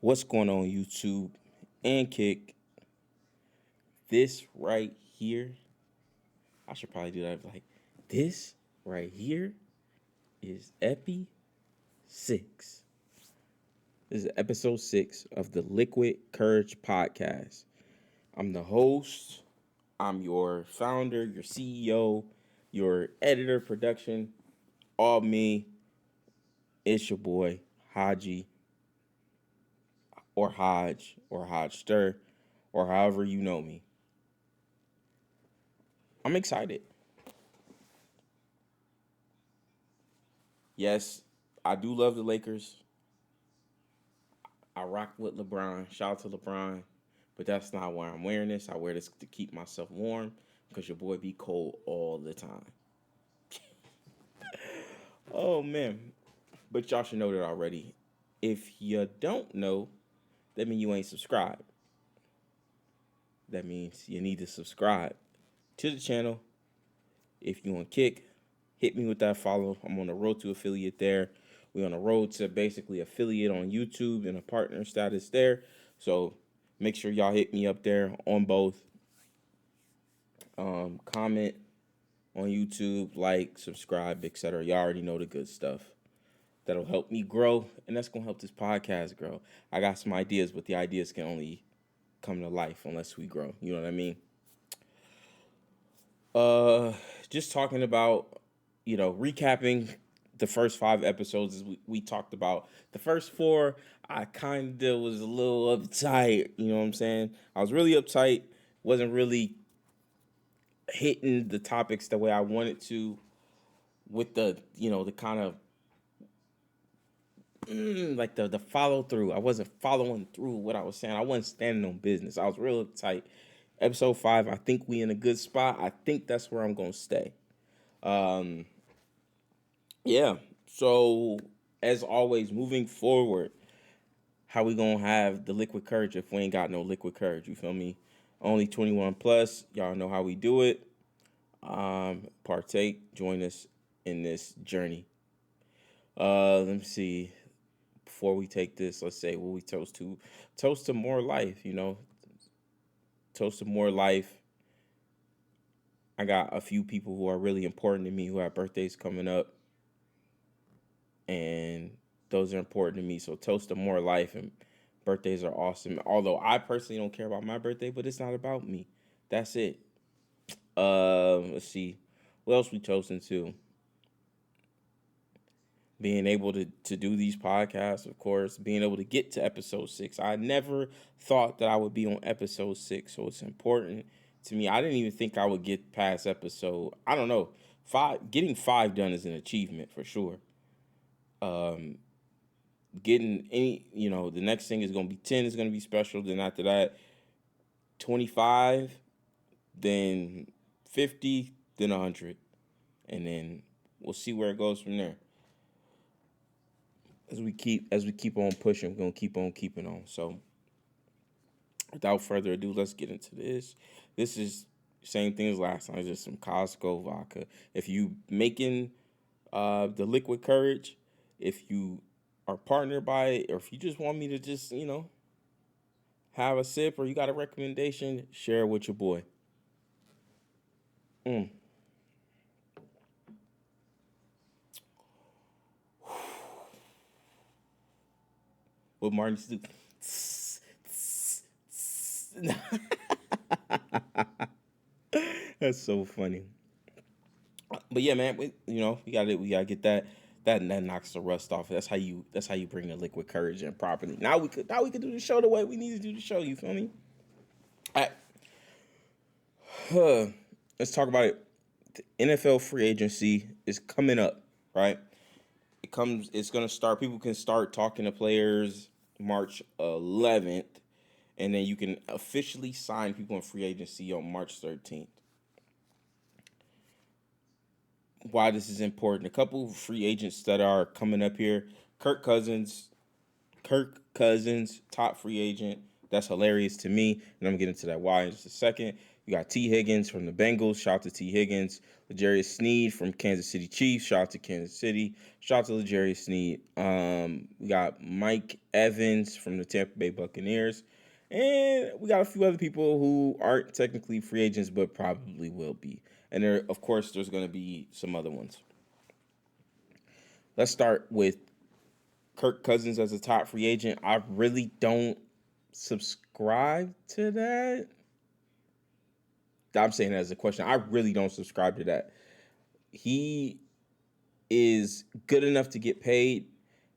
What's going on, YouTube and Kick? This right here, I should probably do that. Like, this right here is Epi 6. This is episode 6 of the Liquid Courage podcast. I'm the host, I'm your founder, your CEO, your editor, production, all me. It's your boy, Haji, or Haj, or Hajster, or however you know me. I'm excited. Yes, I do love the Lakers. I rock with LeBron. Shout out to LeBron. But that's not why I'm wearing this. I wear this to keep myself warm because your boy be cold all the time. Oh, man. But y'all should know that already. If you don't know, that means you ain't subscribed. That means you need to subscribe to the channel. If you want Kick, hit me with that follow. I'm on the road to affiliate there. We're on the road to basically affiliate on YouTube and a partner status there. So make sure y'all hit me up there on both. Comment on YouTube, like, subscribe, etc. Y'all already know the good stuff. That'll help me grow, and that's gonna help this podcast grow. I got some ideas, but the ideas can only come to life unless we grow. You know what I mean? Just talking about, recapping the first 5 episodes. As we talked about the first 4, I kind of was a little uptight. You know what I'm saying? I was really uptight. Wasn't really hitting the topics the way I wanted to with the kind of like the follow through. I wasn't following through what I was saying. I wasn't standing on business. I was real uptight. Episode 5, I think we in a good spot. I think that's where I'm gonna stay. Yeah. So as always, moving forward, how we gonna have the liquid courage if we ain't got no liquid courage? You feel me? Only 21 plus. Y'all know how we do it. Partake. Join us in this journey. Let me see. Before we take this, let's say what we toast to. Toast to more life. Toast to more life. I got a few people who are really important to me who have birthdays coming up. And those are important to me. So toast to more life, and birthdays are awesome. Although I personally don't care about my birthday, but it's not about me. That's it. Let's see. What else we toasting to? Being able to do these podcasts, of course. Being able to get to episode 6. I never thought that I would be on episode 6, so it's important to me. I didn't even think I would get past episode, I don't know, 5. Getting 5 done is an achievement for sure. Getting any, the next thing is going to be 10 is going to be special. Then after that, 25, then 50, then 100. And then we'll see where it goes from there. As we keep on pushing, we're going to keep on keeping on. So without further ado, let's get into this. This is same thing as last time, just some Costco vodka. If you making the liquid courage, if you are partnered by it, or if you just want me to just, have a sip, or you got a recommendation, share it with your boy. What Martin used to do. That's so funny. But yeah, man, we gotta get that knocks the rust off. That's how you bring the liquid courage in properly. Now we could do the show the way we need to do the show. You feel me? All right. Let's talk about it. The NFL free agency is coming up, right? It's gonna start. People can start talking to players March 11th, and then you can officially sign people in free agency on March 13th. Why this is important? A couple of free agents that are coming up here. Kirk Cousins, top free agent. That's hilarious to me, and I'm getting to that why in just a second. We got T. Higgins from the Bengals. Shout out to T. Higgins. L'Jarius Sneed from Kansas City Chiefs. Shout out to Kansas City. Shout out to L'Jarius Sneed. We got Mike Evans from the Tampa Bay Buccaneers. And we got a few other people who aren't technically free agents, but probably will be. And there, of course, there's going to be some other ones. Let's start with Kirk Cousins as a top free agent. I really don't subscribe to that. I'm saying that as a question. I really don't subscribe to that. He is good enough to get paid,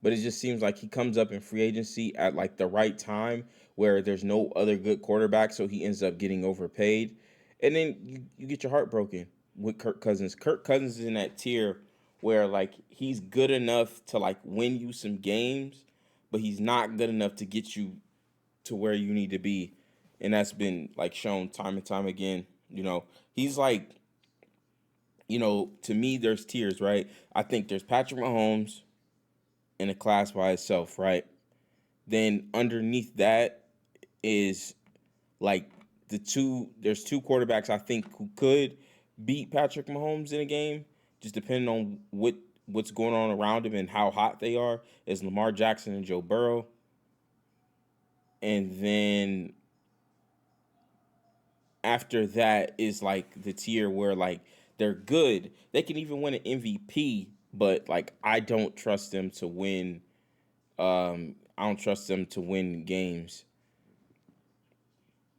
but it just seems like he comes up in free agency at like the right time where there's no other good quarterback, so he ends up getting overpaid. And then you get your heart broken with Kirk Cousins. Kirk Cousins is in that tier where like he's good enough to like win you some games, but he's not good enough to get you to where you need to be. And that's been like shown time and time again. He's like, to me, there's tiers, right? I think there's Patrick Mahomes in a class by itself, right? Then underneath that is like there's two quarterbacks I think who could beat Patrick Mahomes in a game, just depending on what's going on around him and how hot they are, is Lamar Jackson and Joe Burrow. And then after that is like the tier where like they're good. They can even win an MVP, but like I don't trust them to win. I don't trust them to win games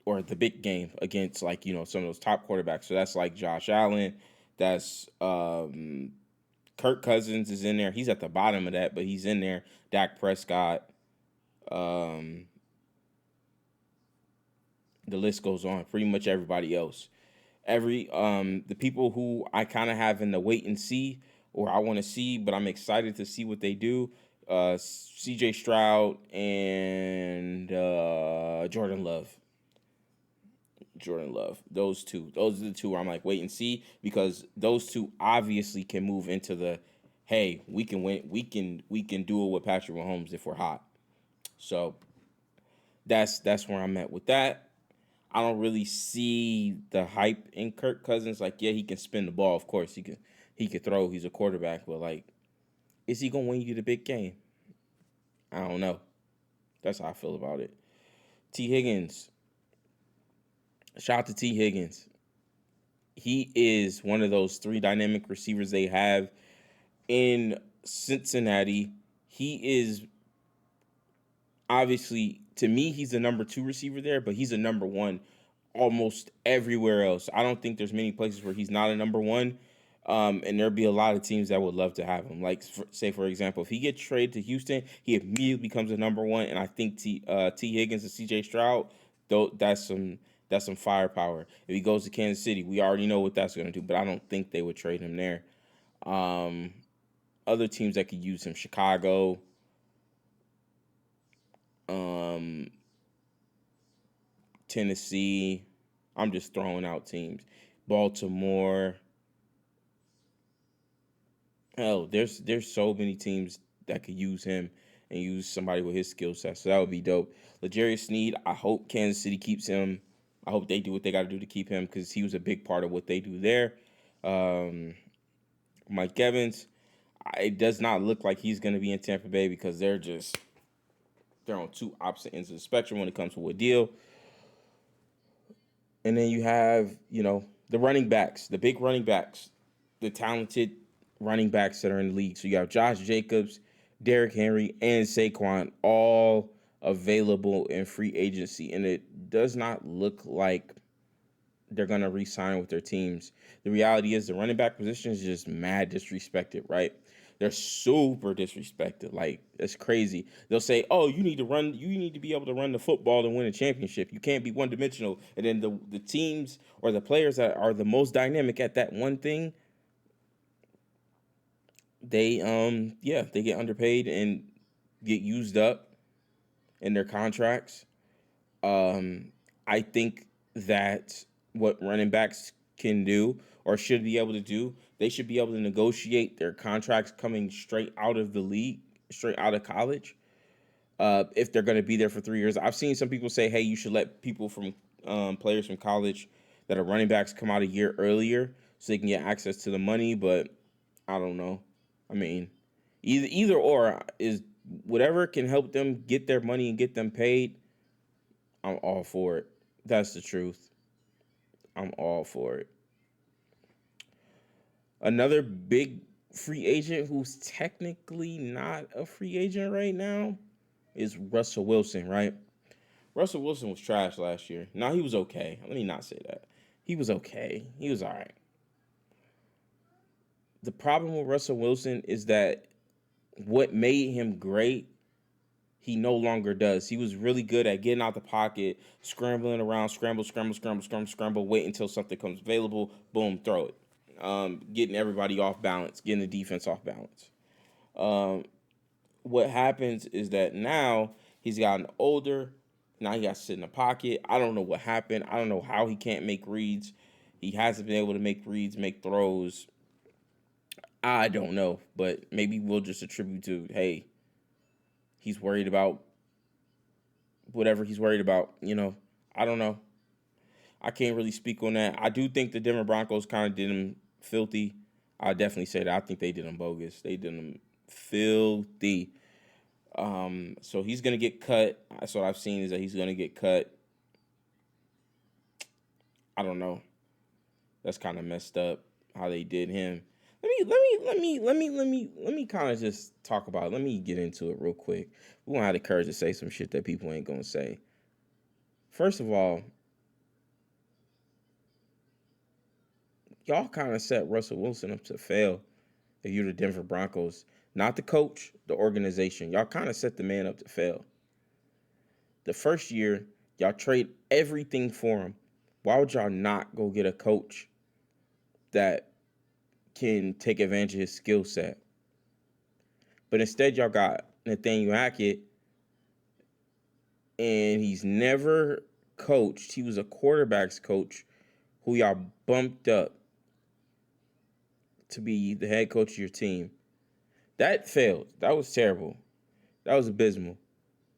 or the big game against like some of those top quarterbacks. So that's like Josh Allen. That's Kirk Cousins is in there. He's at the bottom of that, but he's in there. Dak Prescott. The list goes on. Pretty much everybody else. The people who I kind of have in the wait and see, or I want to see, but I'm excited to see what they do. C.J. Stroud and Jordan Love. Those two. Those are the two where I'm like wait and see, because those two obviously can move into the hey, we can win. We can do it with Patrick Mahomes if we're hot. So that's where I'm at with that. I don't really see the hype in Kirk Cousins. Like, yeah, he can spin the ball. Of course, he can throw. He's a quarterback. But, like, is he going to win you the big game? I don't know. That's how I feel about it. T. Higgins. Shout out to T. Higgins. He is one of those three dynamic receivers they have in Cincinnati. He is obviously, to me, he's the number 2 receiver there, but he's a number 1 almost everywhere else. I don't think there's many places where he's not a number 1. And there'd be a lot of teams that would love to have him. Like, say, for example, if he gets traded to Houston, he immediately becomes a number 1. And I think T. Higgins and C.J. Stroud, though, that's some firepower. If he goes to Kansas City, we already know what that's going to do, but I don't think they would trade him there. Other teams that could use him, Chicago, Tennessee. I'm just throwing out teams. Baltimore. Hell, there's so many teams that could use him and use somebody with his skill set. So that would be dope. L'Jarius Sneed, I hope Kansas City keeps him. I hope they do what they got to do to keep him, because he was a big part of what they do there. Mike Evans, it does not look like he's going to be in Tampa Bay, because they're on two opposite ends of the spectrum when it comes to a deal. And then you have, the running backs, the big running backs, the talented running backs that are in the league. So you have Josh Jacobs, Derrick Henry, and Saquon all available in free agency. And it does not look like they're going to re-sign with their teams. The reality is the running back position is just mad disrespected, right? They're super disrespected. Like, it's crazy. They'll say, oh, you need to be able to run the football and win a championship. You can't be one-dimensional. And then the teams or the players that are the most dynamic at that one thing, they get underpaid and get used up in their contracts. I think that what running backs can do or should be able to do, they should be able to negotiate their contracts coming straight out of the league, straight out of college. If they're going to be there for 3 years, I've seen some people say, "Hey, you should let people from players from college that a running backs come out a year earlier so they can get access to the money. But I don't know. I mean, either or is whatever can help them get their money and get them paid. I'm all for it. That's the truth. I'm all for it. Another big free agent who's technically not a free agent right now is Russell Wilson, right? Russell Wilson was trash last year. Now he was okay. Let me not say that. He was okay. He was all right. The problem with Russell Wilson is that what made him great, he no longer does. He was really good at getting out the pocket, scrambling around, scramble, wait until something comes available, boom, throw it. Getting everybody off balance, getting the defense off balance. Um, what happens is that now he's gotten older. Now he got to sit in the pocket. I don't know what happened. I don't know how he can't make reads. He hasn't been able to make reads, make throws. I don't know, but maybe we'll just attribute to, hey, he's worried about whatever he's worried about. I don't know. I can't really speak on that. I do think the Denver Broncos kind of did him filthy. I definitely say that. I think they did him bogus. They did him filthy. So he's gonna get cut. That's what I've seen is that he's gonna get cut. I don't know. That's kind of messed up how they did him. Let me kind of just talk about it. Let me get into it real quick. We won't have the courage to say some shit that people ain't gonna say. First of all, y'all kind of set Russell Wilson up to fail if you're the Denver Broncos. Not the coach, the organization. Y'all kind of set the man up to fail. The first year, y'all trade everything for him. Why would y'all not go get a coach that can take advantage of his skill set? But instead, y'all got Nathaniel Hackett, and he's never coached. He was a quarterback's coach who y'all bumped up to be the head coach of your team. That failed. That was terrible. That was abysmal.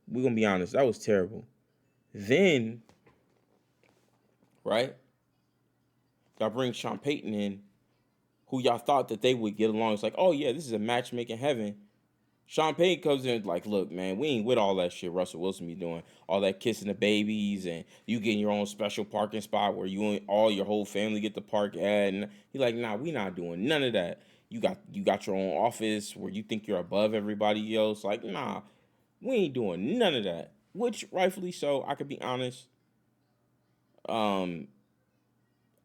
We're going to be honest. That was terrible. Then, right, y'all bring Sean Payton in, who y'all thought that they would get along. It's like, oh, yeah, this is a match made in heaven. Sean Payton comes in like, look, man, we ain't with all that shit Russell Wilson be doing. All that kissing the babies and you getting your own special parking spot where you and all your whole family get to park at. And he's like, nah, we not doing none of that. You got your own office where you think you're above everybody else. Like, nah, we ain't doing none of that. Which, rightfully so, I could be honest. Um,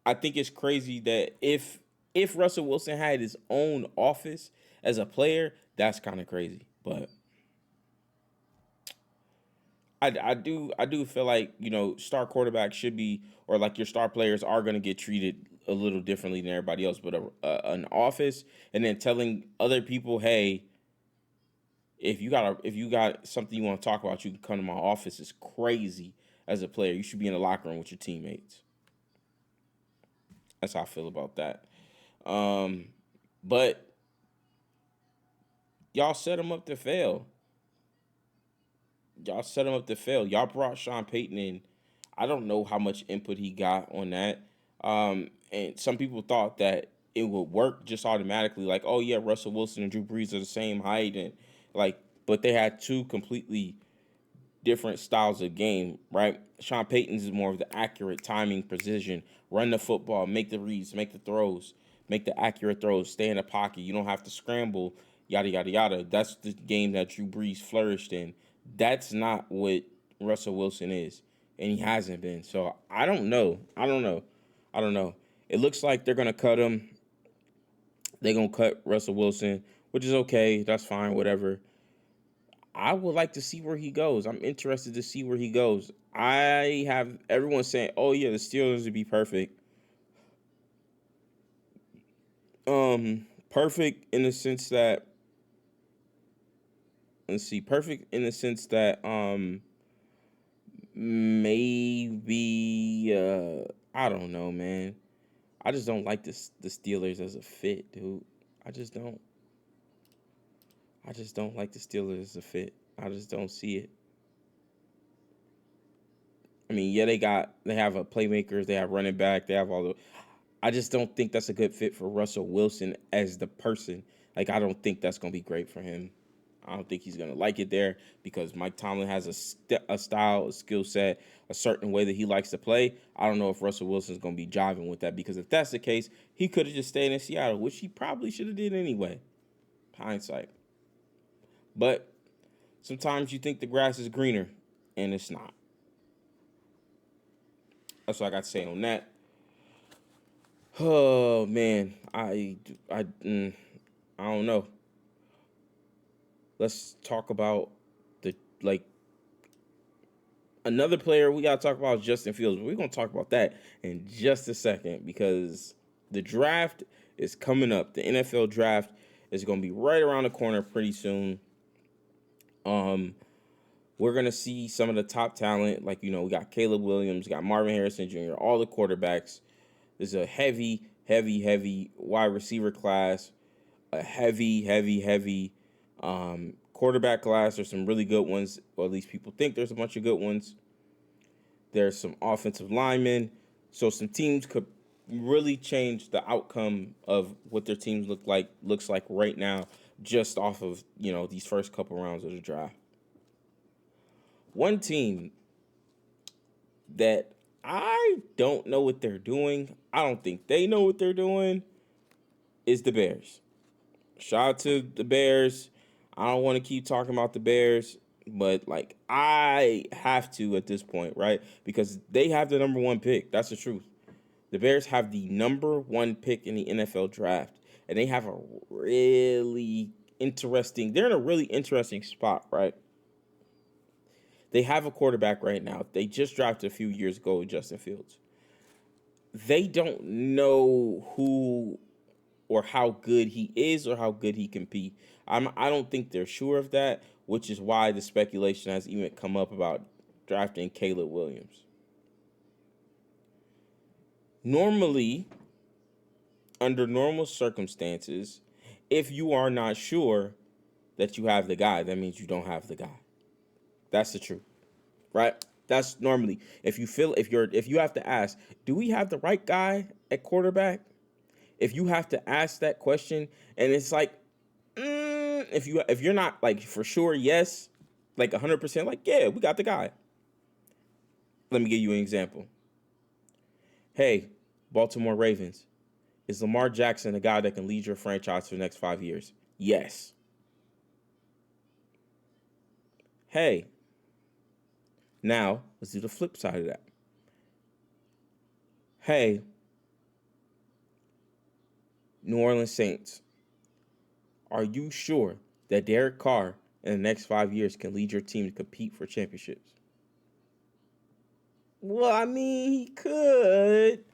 I think it's crazy that if Russell Wilson had his own office as a player, that's kind of crazy. But I do feel like star quarterbacks should be, or like your star players are going to get treated a little differently than everybody else. But an office and then telling other people, hey, if you got something you want to talk about, you can come to my office is crazy. As a player, you should be in the locker room with your teammates. That's how I feel about that. Um, but y'all set him up to fail. Y'all set him up to fail. Y'all brought Sean Payton in. I don't know how much input he got on that. And some people thought that it would work just automatically, like, oh yeah, Russell Wilson and Drew Brees are the same height, and like, but they had two completely different styles of game, right? Sean Payton's is more of the accurate timing, precision, run the football, make the reads, make the throws, make the accurate throws, stay in the pocket. You don't have to scramble, yada yada yada. That's the game that Drew Brees flourished in. That's not what Russell Wilson is, and he hasn't been. So I don't know. I don't know. It looks like they're gonna cut him. They're gonna cut Russell Wilson, which is okay. That's fine. Whatever. I would like to see where he goes. I'm interested to see where he goes. I have everyone saying, "Oh yeah, the Steelers would be perfect." Perfect in the sense that perfect in the sense that maybe I don't know, man. I just don't like the Steelers as a fit, dude. I just don't. I just don't like the Steelers as a fit. I just don't see it. I mean, yeah, they have a playmakers, they have running back, they have all the. I just don't think that's a good fit for Russell Wilson as the person. Like, I don't think that's gonna be great for him. I don't think he's gonna like it there because Mike Tomlin has a style, a skill set, a certain way that he likes to play. I don't know if Russell Wilson's gonna be jiving with that because if that's the case, he could have just stayed in Seattle, which he probably should have did anyway. Hindsight, but sometimes you think the grass is greener, and it's not. That's what I got to say on that. Oh man, I don't know. Let's talk about the like another player we gotta talk about is Justin Fields. But we're gonna talk about that in just a second because the draft is coming up. The NFL draft is gonna be right around the corner pretty soon. We're gonna see some of the top talent, like we got Caleb Williams, got Marvin Harrison Jr., all the quarterbacks. There's a heavy wide receiver class, a heavy quarterback class. There's some really good ones, or at least people think there's a bunch of good ones. There's some offensive linemen. So some teams could really change the outcome of what their teams looks like right now, just off of these first couple rounds of the draft. One team that I don't know what they're doing, I don't think they know what they're doing, is the Bears. Shout out to the Bears. I don't want to keep talking about the Bears, but like I have to at this point, right? Because they have the number one pick. That's the truth. The Bears have the number one pick in the NFL draft, and they have a really they're in a really interesting spot, right? They have a quarterback right now. They just drafted a few years ago, Justin Fields. They don't know who or how good he is or how good he can be. I don't think they're sure of that, which is why the speculation has even come up about drafting Caleb Williams. Normally, under normal circumstances, if you are not sure that you have the guy, that means you don't have the guy. That's the truth, right? That's normally if you have to ask, do we have the right guy at quarterback? If you have to ask that question, and it's like, if you're not like for sure, yes, like 100%, like yeah, we got the guy. Let me give you an example. Hey, Baltimore Ravens, is Lamar Jackson a guy that can lead your franchise for the next 5 years? Yes. Hey, now let's do the flip side of that. Hey, New Orleans Saints, are you sure that Derek Carr in the next 5 years can lead your team to compete for championships? Well, I mean, he could.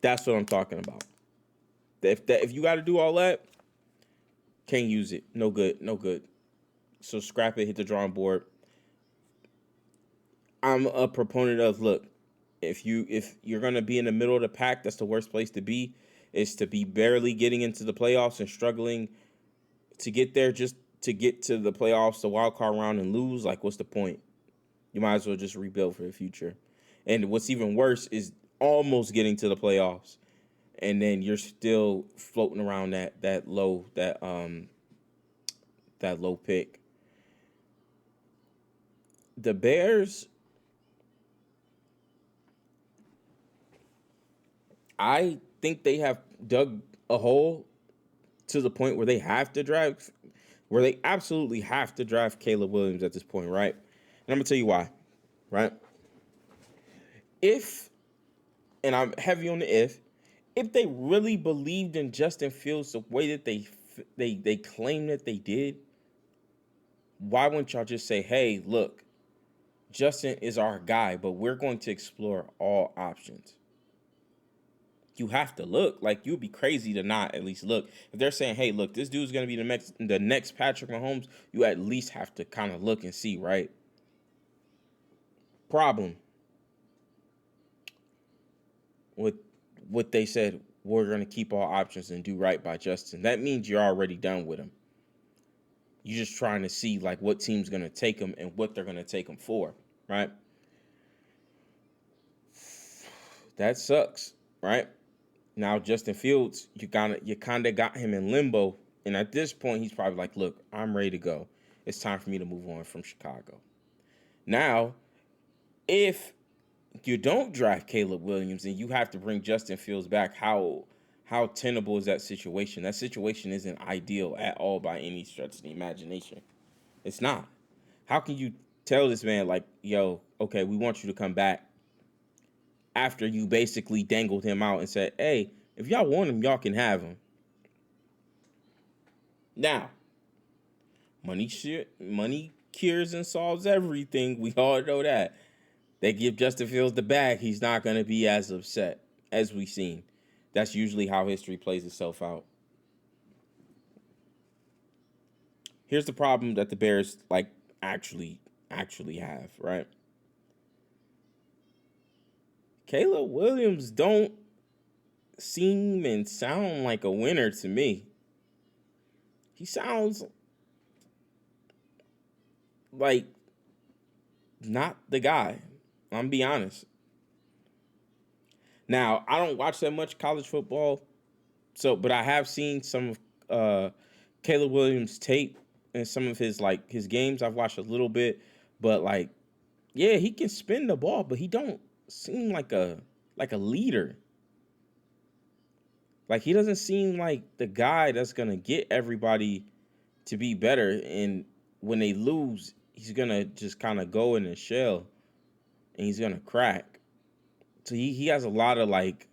That's what I'm talking about. If you got to do all that, can't use it. No good. No good. So scrap it. Hit the drawing board. I'm a proponent of look. If you're gonna be in the middle of the pack, that's the worst place to be. Is to be barely getting into the playoffs and struggling to get there, just to get to the playoffs, the wild card round, and lose. Like, what's the point? You might as well just rebuild for the future. And what's even worse is almost getting to the playoffs, and then you're still floating around that low pick. The Bears, I think they have dug a hole to the point where they absolutely have to draft Caleb Williams at this point, right? And I'm gonna tell you why, right? If, and I'm heavy on the if they really believed in Justin Fields the way that they claim that they did, why wouldn't y'all just say, hey, look, Justin is our guy, but we're going to explore all options? You have to look. Like, you'd be crazy to not at least look. If they're saying, hey, look, this dude's going to be the next Patrick Mahomes, you at least have to kind of look and see, right? Problem with what they said, we're going to keep all options and do right by Justin. That means you're already done with him. You're just trying to see, like, what team's going to take him and what they're going to take him for, right? That sucks, right? Now Justin Fields, you kind of got him in limbo, and at this point, he's probably like, "Look, I'm ready to go. It's time for me to move on from Chicago." Now, if you don't draft Caleb Williams and you have to bring Justin Fields back, how tenable is that situation? That situation isn't ideal at all by any stretch of the imagination. It's not. How can you tell this man like, yo, okay, we want you to come back after you basically dangled him out and said, hey, if y'all want him, y'all can have him. Now, money cures and solves everything. We all know that. They give Justin Fields the bag, he's not going to be as upset as we've seen. That's usually how history plays itself out. Here's the problem that the Bears like actually have, right? Caleb Williams don't seem and sound like a winner to me. He sounds like not the guy. I'm gonna be honest. Now, I don't watch that much college football, but I have seen some of Caleb Williams' tape and some of his games. I've watched a little bit, but like, yeah, he can spin the ball, but he don't seem like a leader. Like he doesn't seem like the guy that's gonna get everybody to be better. And when they lose, he's gonna just kind of go in a shell and he's gonna crack. So he has a lot of like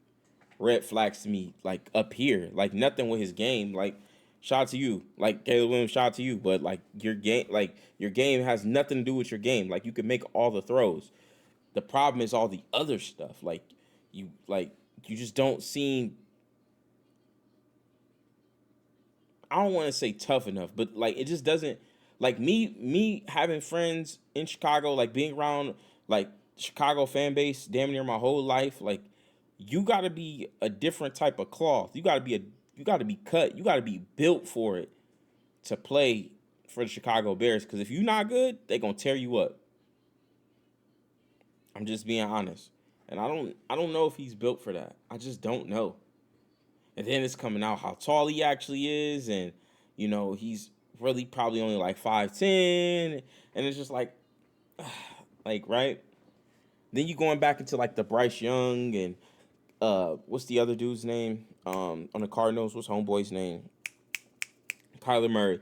red flags to me, like up here, like nothing with his game. Like shout out to you, like Caleb Williams, shout out to you, but your game has nothing to do with your game. Like you can make all the throws. The problem is all the other stuff. You like you just don't seem. I don't want to say tough enough, but like it just doesn't like me having friends in Chicago, like being around like Chicago fan base damn near my whole life. Like you got to be a different type of cloth. You got to be cut. You got to be built for it to play for the Chicago Bears. Because if you're not good, they're gonna tear you up. I'm just being honest, and I don't know if he's built for that. I just don't know. And then it's coming out how tall he actually is, and he's really probably only like 5'10", and it's just like right. Then you going back into like the Bryce Young and what's the other dude's name on the Cardinals? What's homeboy's name? Kyler Murray.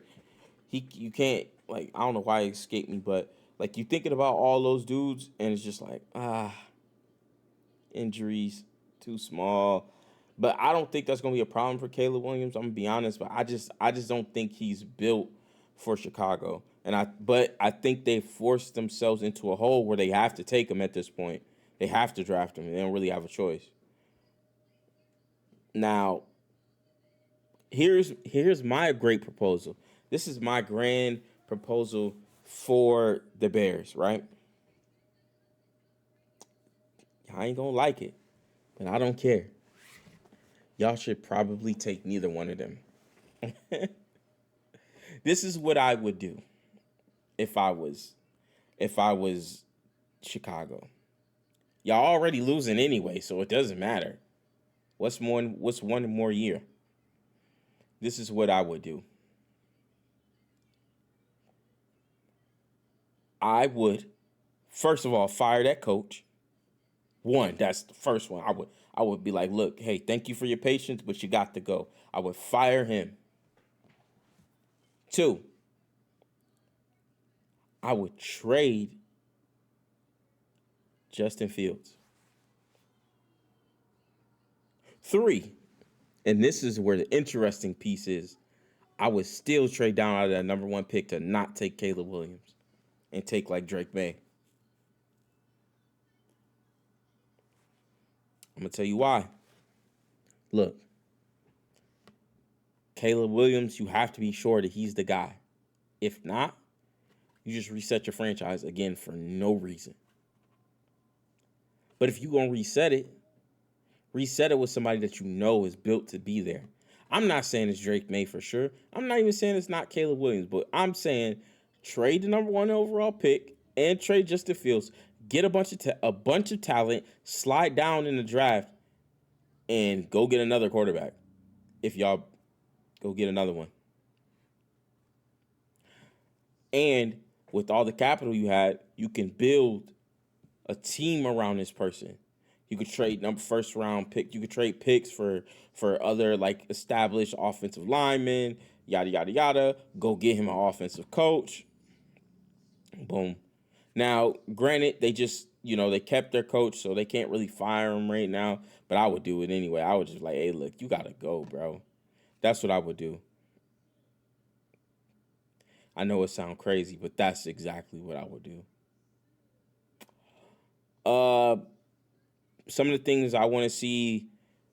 You can't like I don't know why it escaped me, but like you thinking about all those dudes, and it's just like injuries too small. But I don't think that's gonna be a problem for Caleb Williams. I'm gonna be honest, but I just don't think he's built for Chicago. But I think they forced themselves into a hole where they have to take him at this point. They have to draft him. They don't really have a choice. Now, here's my great proposal. This is my grand proposal for the Bears, right? I ain't gonna like it, but I don't care. Y'all should probably take neither one of them. This is what I would do if I was Chicago. Y'all already losing anyway, so it doesn't matter. What's one more year? This is what I would do. I would first of all fire that coach. One, that's the first one. I would be like, look, hey, thank you for your patience, but you got to go. I would fire him. Two, I would trade Justin Fields. Three, and this is where the interesting piece is, I would still trade down out of that number one pick to not take Caleb Williams and take like Drake May. I'm going to tell you why. Look, Caleb Williams, you have to be sure that he's the guy. If not, you just reset your franchise again for no reason. But if you're going to reset it with somebody that you know is built to be there. I'm not saying it's Drake May for sure. I'm not even saying it's not Caleb Williams, but I'm saying trade the number one overall pick and trade Justin Fields. Get a bunch of talent, slide down in the draft, and go get another quarterback. If y'all go get another one, and with all the capital you had, you can build a team around this person. You could trade first round pick. You could trade picks for other like established offensive linemen. Yada yada yada. Go get him an offensive coach. Boom. Now, granted, they just they kept their coach, so they can't really fire him right now. But I would do it anyway. I would just like, hey, look, you gotta go, bro. That's what I would do. I know it sounds crazy, but that's exactly what I would do. Uh, some of the things I want to see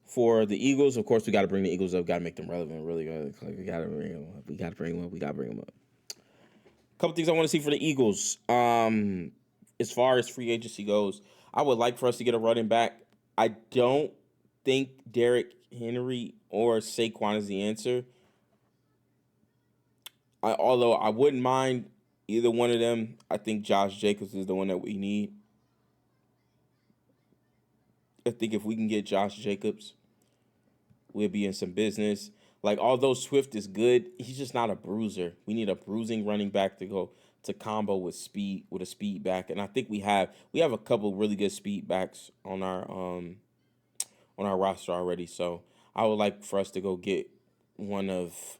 for the Eagles, of course, we got to bring the Eagles up. Got to make them relevant. Really, we got to bring them up. We got to bring them up. We got to bring them up. A couple things I want to see for the Eagles. As far as free agency goes, I would like for us to get a running back. I don't think Derrick Henry or Saquon is the answer. Although I wouldn't mind either one of them. I think Josh Jacobs is the one that we need. I think if we can get Josh Jacobs, we'll be in some business. Like, although Swift is good, he's just not a bruiser. We need a bruising running back to go to combo with a speed back. And I think we have a couple really good speed backs on our roster already. So I would like for us to go get one of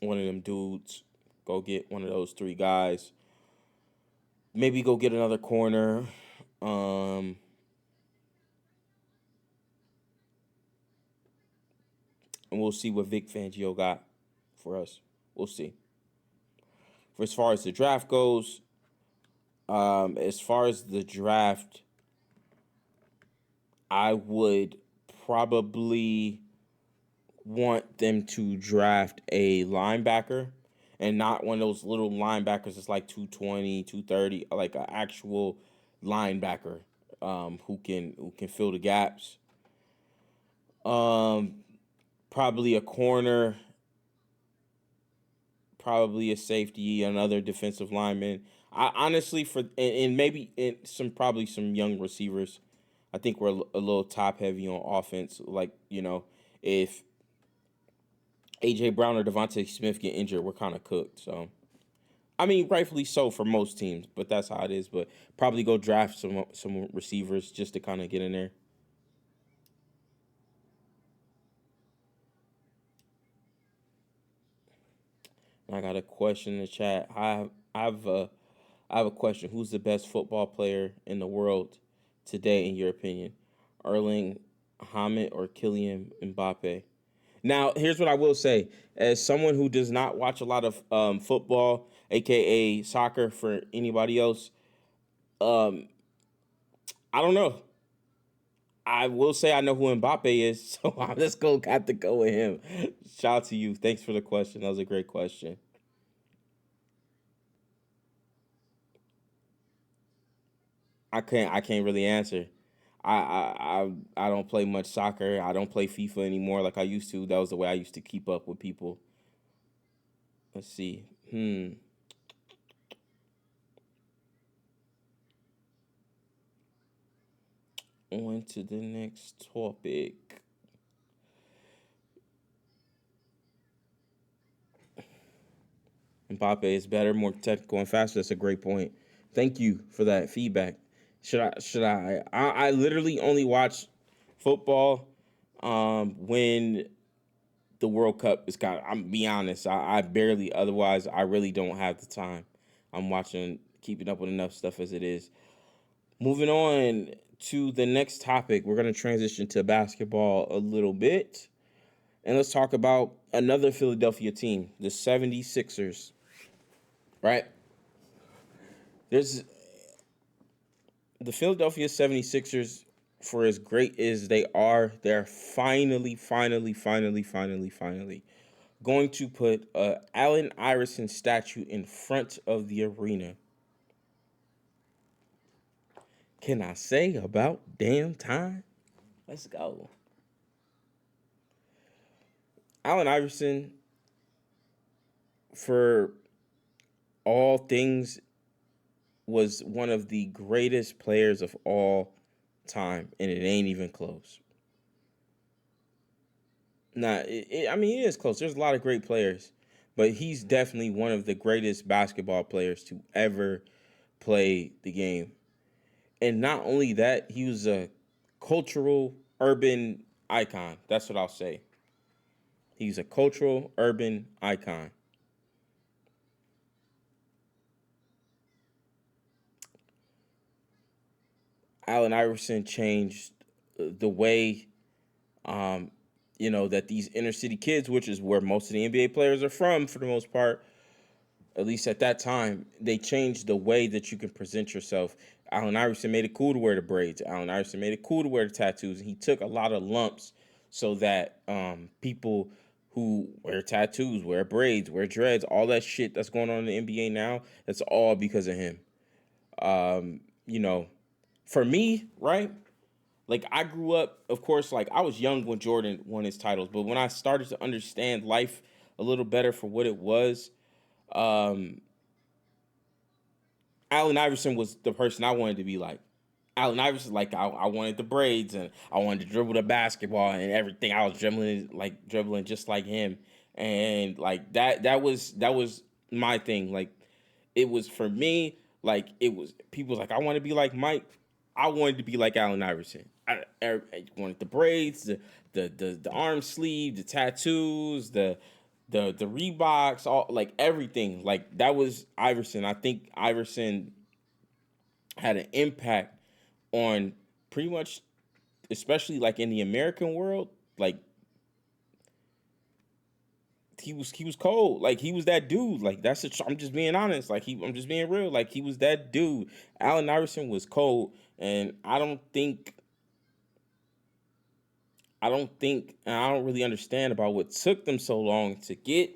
them dudes. Go get one of those three guys. Maybe go get another corner. And we'll see what Vic Fangio got for us. We'll see. For as far as the draft goes, I would probably want them to draft a linebacker and not one of those little linebackers that's like 220, 230, like an actual linebacker who can fill the gaps. Probably a corner, probably a safety, another defensive lineman. I honestly and maybe probably some young receivers. I think we're a little top heavy on offense. Like, if AJ Brown or Devontae Smith get injured, we're kind of cooked. So, I mean, rightfully so for most teams, but that's how it is. But probably go draft some receivers just to kind of get in there. I got a question in the chat. I have a question. Who's the best football player in the world today, in your opinion? Erling Haaland or Kylian Mbappe? Now, here's what I will say. As someone who does not watch a lot of football, aka soccer, for anybody else, um, I don't know. I will say I know who Mbappe is, so let's go. Got to go with him. Shout out to you. Thanks for the question. That was a great question. I can't really answer. I don't play much soccer. I don't play FIFA anymore like I used to. That was the way I used to keep up with people. Let's see. On to the next topic. Mbappe is better, more technical, and faster. That's a great point. Thank you for that feedback. I literally only watch football when the World Cup is kind of, I'm be honest, I barely, otherwise, I really don't have the time. I'm keeping up with enough stuff as it is. Moving on to the next topic, we're going to transition to basketball a little bit. And let's talk about another Philadelphia team, the 76ers. Right? There's the Philadelphia 76ers, for as great as they're finally going to put a Allen Iverson statue in front of the arena. Can I say about damn time? Let's go. Allen Iverson, for all things was one of the greatest players of all time, and it ain't even close. Nah, I mean, it is close. There's a lot of great players, but he's definitely one of the greatest basketball players to ever play the game. And not only that, he was a cultural urban icon. That's what I'll say. He's a cultural urban icon. Allen Iverson changed the way, um, that these inner city kids, which is where most of the NBA players are from for the most part, at least at that time, they changed the way that you can present yourself. Allen Iverson made it cool to wear the braids. Allen Iverson made it cool to wear the tattoos. And he took a lot of lumps so that people who wear tattoos, wear braids, wear dreads, all that shit that's going on in the NBA now, that's all because of him. Um, you know, for me, right? Like I grew up, of course, like I was young when Jordan won his titles, but when I started to understand life a little better for what it was, um, Allen Iverson was the person I wanted to be like. Allen Iverson, like I wanted the braids and I wanted to dribble the basketball and everything. I was dribbling just like him, and like that was my thing. Like it was for me. Like it was people was like I want to be like Mike. I wanted to be like Allen Iverson. I wanted the braids, the arm sleeve, the tattoos, the Reeboks, all like everything. Like that was Iverson. I think Iverson had an impact on pretty much, especially like in the American world. Like he was cold. Like he was that dude. Like I'm just being honest. Like I'm just being real. Like he was that dude. Allen Iverson was cold, and and I don't really understand about what took them so long to get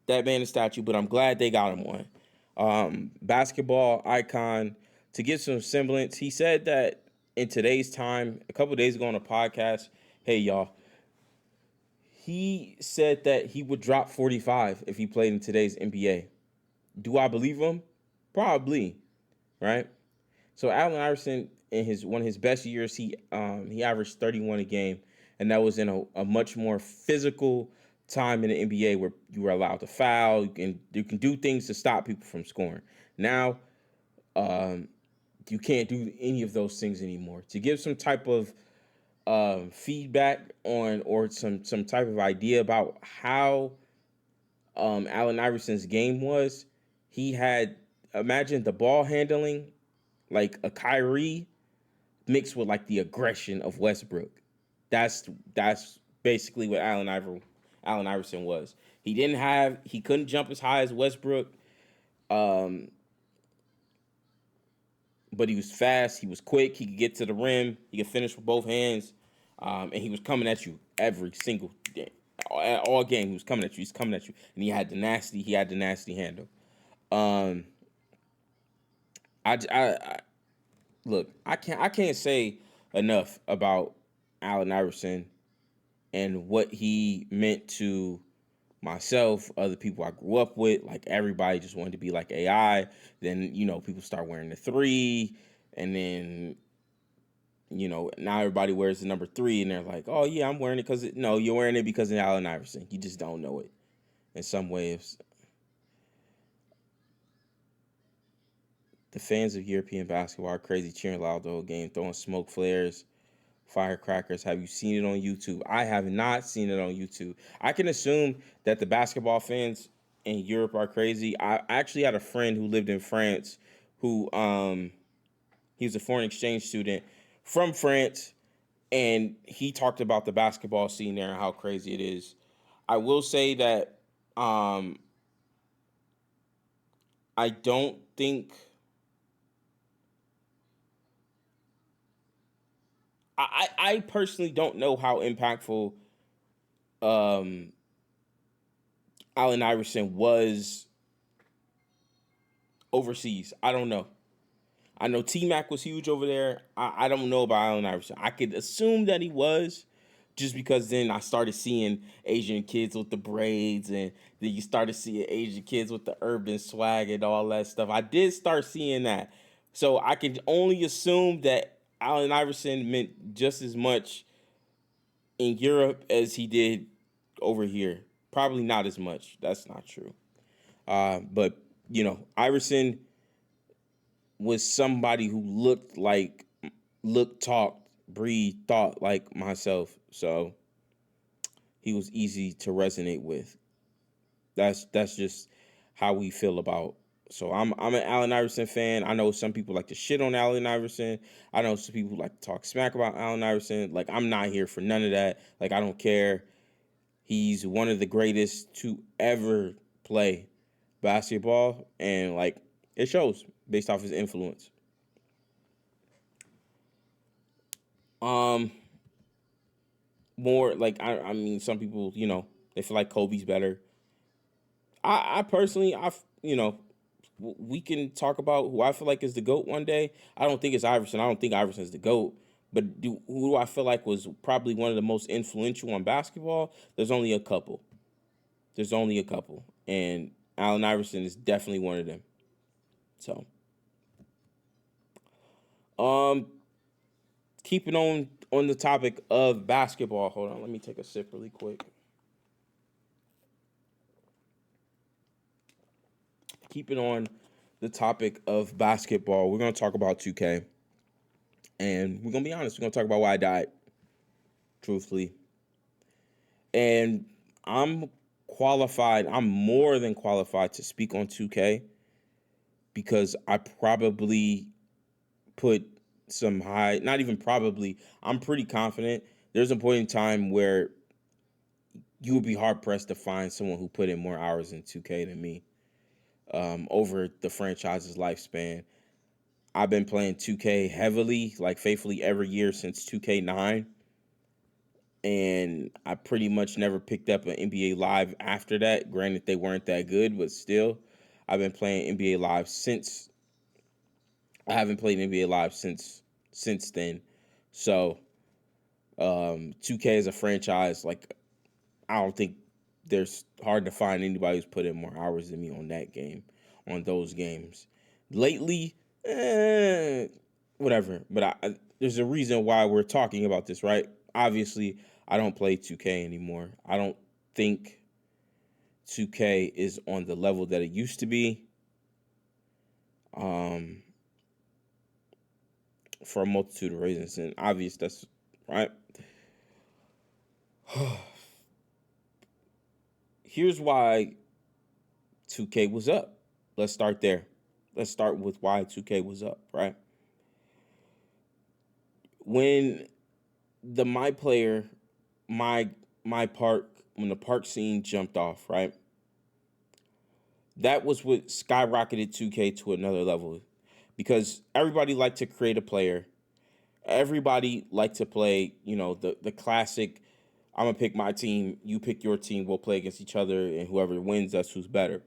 that man a statue, but I'm glad they got him one. Basketball icon, to give some semblance. He said that in today's time, a couple days ago on a podcast, hey y'all, he said that he would drop 45 if he played in today's NBA. Do I believe him? Probably, right? So Allen Iverson in his one of his best years, he averaged 31 a game, and that was in a much more physical time in the NBA where you were allowed to foul, you can do things to stop people from scoring. Now, um, you can't do any of those things anymore. To give some type of feedback on or some type of idea about how Allen Iverson's game was, he had imagine the ball handling like a Kyrie mixed with like the aggression of Westbrook. That's basically what Allen Iverson was. He couldn't jump as high as Westbrook, um, but he was fast. He was quick. He could get to the rim. He could finish with both hands, and he was coming at you every single day. All game he was coming at you. He's coming at you, and he had the nasty handle. Um, I look. I can't say enough about Allen Iverson and what he meant to myself, other people I grew up with. Like everybody just wanted to be like AI. Then people start wearing the three, and then now everybody wears the number three, and they're like, oh yeah, I'm wearing it because no, you're wearing it because of Allen Iverson. You just don't know it in some ways. The fans of European basketball are crazy, cheering loud the whole game, throwing smoke flares, firecrackers. Have you seen it on YouTube? I have not seen it on YouTube. I can assume that the basketball fans in Europe are crazy. I actually had a friend who lived in France who he was a foreign exchange student from France, and he talked about the basketball scene there and how crazy it is. I will say that I don't think I personally don't know how impactful um, Allen Iverson was overseas. I don't know. I know T Mac was huge over there. I don't know about Allen Iverson. I could assume that he was, just because then I started seeing Asian kids with the braids, and then you started seeing Asian kids with the urban swag and all that stuff. I did start seeing that. So I can only assume that Allen Iverson meant just as much in Europe as he did over here. Probably not as much. That's not true. But, Iverson was somebody who looked, talked, breathed, thought like myself. So he was easy to resonate with. That's just how we feel about. So I'm an Allen Iverson fan. I know some people like to shit on Allen Iverson. I know some people like to talk smack about Allen Iverson. Like, I'm not here for none of that. Like, I don't care. He's one of the greatest to ever play basketball, and like, it shows based off his influence. Um, More like, I mean, some people, they feel like Kobe's better. I personally, we can talk about who I feel like is the GOAT one day. I don't think it's Iverson. I don't think Iverson's the GOAT. But who do I feel like was probably one of the most influential on basketball? There's only a couple. And Allen Iverson is definitely one of them. So, um, keeping on the topic of basketball. Hold on, let me take a sip really quick. Keeping on the topic of basketball, we're gonna talk about 2K, and we're gonna be honest. We're gonna talk about why I died, truthfully. And I'm qualified. I'm more than qualified to speak on 2K because I probably put some high. Not even probably. I'm pretty confident. There's a point in time where you would be hard pressed to find someone who put in more hours in 2K than me. Over the franchise's lifespan, I've been playing 2K heavily, like faithfully every year since 2K9. And I pretty much never picked up an NBA Live after that. Granted, they weren't that good, but still, I've been playing NBA Live since. I haven't played NBA Live since then. So, 2K as a franchise, like, I don't think there's hard to find anybody who's put in more hours than me on that game, on those games. Lately, whatever. But there's a reason why we're talking about this, right? Obviously, I don't play 2K anymore. I don't think 2K is on the level that it used to be. For a multitude of reasons, and obvious that's right. Here's why 2K was up. Let's start there. Let's start with why 2K was up, right? When the my player, my park, when the park scene jumped off, right? That was what skyrocketed 2K to another level, because everybody liked to create a player. Everybody liked to play, the classic. I'm gonna pick my team, you pick your team, we'll play against each other, and whoever wins, that's who's better.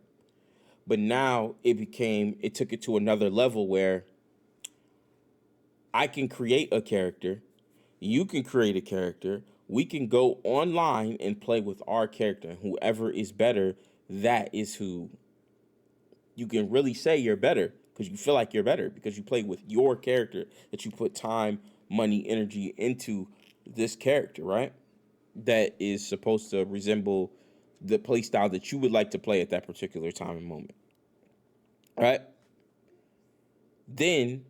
But now it took it to another level where I can create a character, you can create a character, we can go online and play with our character. Whoever is better, that is who you can really say you're better, because you feel like you're better because you play with your character, that you put time, money, energy into this character, right? That is supposed to resemble the play style that you would like to play at that particular time and moment, right? Then,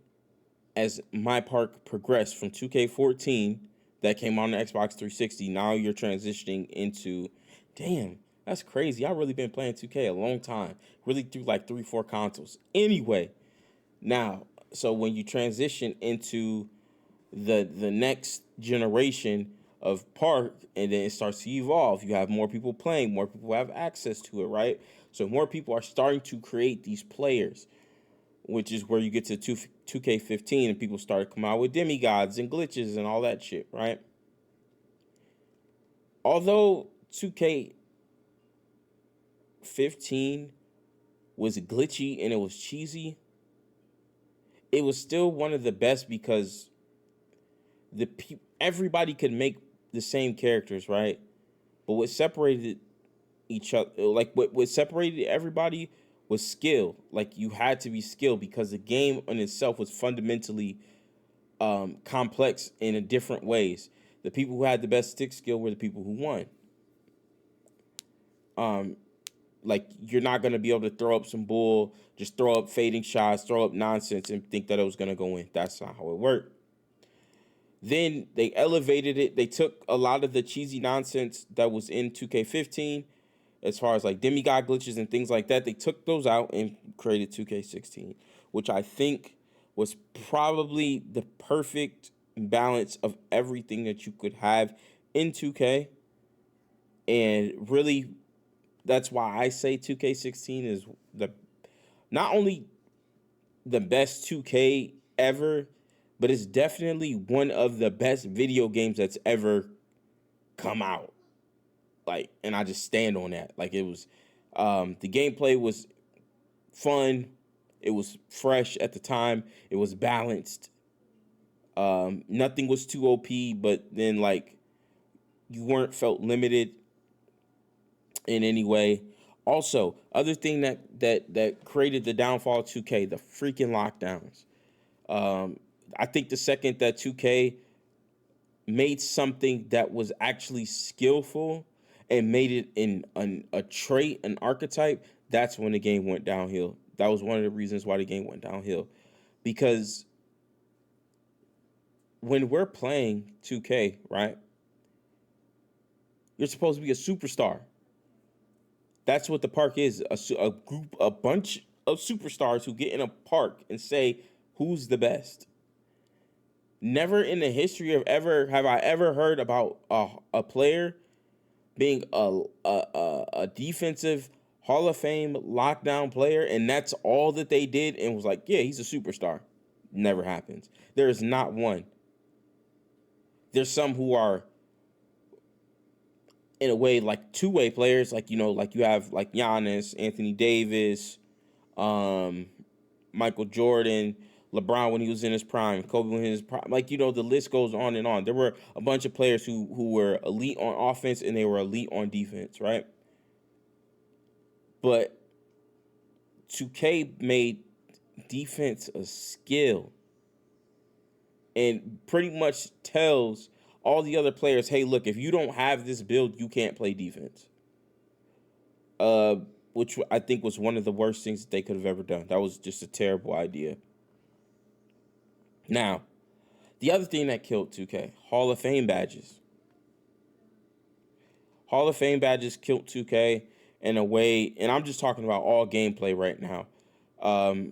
as my park progressed from 2K14 that came on the Xbox 360, now you're transitioning into, damn, that's crazy. I've really been playing 2K a long time, really through like 3-4 consoles. Anyway, now, so when you transition into the next generation of park, and then it starts to evolve, you have more people playing, more people have access to it, right? So more people are starting to create these players, which is where you get to 2K15 and people start coming out with demigods and glitches and all that shit, right? Although 2K15 was glitchy and it was cheesy, it was still one of the best because everybody could make the same characters, right? But what separated each other, like what separated everybody was skill. Like you had to be skilled because the game in itself was fundamentally complex in a different ways. The people who had the best stick skill were the people who won. Like you're not gonna be able to throw up some bull, just throw up fading shots, throw up nonsense, and think that it was gonna go in. That's not how it worked. Then they elevated it. They took a lot of the cheesy nonsense that was in 2K15, as far as like demigod glitches and things like that. They took those out and created 2K16, which I think was probably the perfect balance of everything that you could have in 2K. And really, that's why I say 2K16 is the not only the best 2K ever, but it's definitely one of the best video games that's ever come out. Like, and I just stand on that. Like it was, the gameplay was fun. It was fresh at the time. It was balanced. Nothing was too OP, but then like you weren't felt limited in any way. Also, other thing that created the downfall of 2K, the freaking lockdowns. I think the second that 2K made something that was actually skillful and made it in a trait, an archetype, that's when the game went downhill. That was one of the reasons why the game went downhill. Because when we're playing 2K, right, you're supposed to be a superstar. That's what the park is, a group, a bunch of superstars who get in a park and say, who's the best? Never in the history of ever have I ever heard about a player being a defensive Hall of Fame lockdown player, and that's all that they did, and was like, yeah, he's a superstar. Never happens. There is not one. There's some who are, in a way, like two-way players, like, you know, like you have like Giannis, Anthony Davis, Michael Jordan, LeBron when he was in his prime, Kobe when he was in his prime. Like, you know, the list goes on and on. There were a bunch of players who were elite on offense and they were elite on defense, right? But 2K made defense a skill and pretty much tells all the other players, hey, look, if you don't have this build, you can't play defense. Which I think was one of the worst things that they could have ever done. That was just a terrible idea. Now, the other thing that killed 2K, Hall of Fame badges. Hall of Fame badges killed 2K in a way, and I'm just talking about all gameplay right now. Hall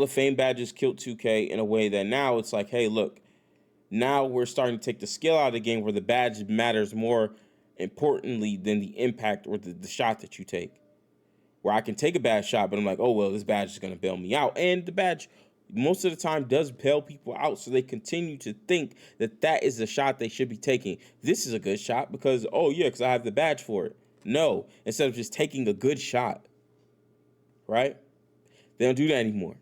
of Fame badges killed 2K in a way that now it's like, hey, look, now we're starting to take the skill out of the game where the badge matters more importantly than the impact or the shot that you take. Where I can take a bad shot, but I'm like, oh, well, this badge is going to bail me out. And the badge, most of the time, does bail people out, so they continue to think that that is the shot they should be taking. This is a good shot because, oh, yeah, because I have the badge for it. No, instead of just taking a good shot, right? They don't do that anymore.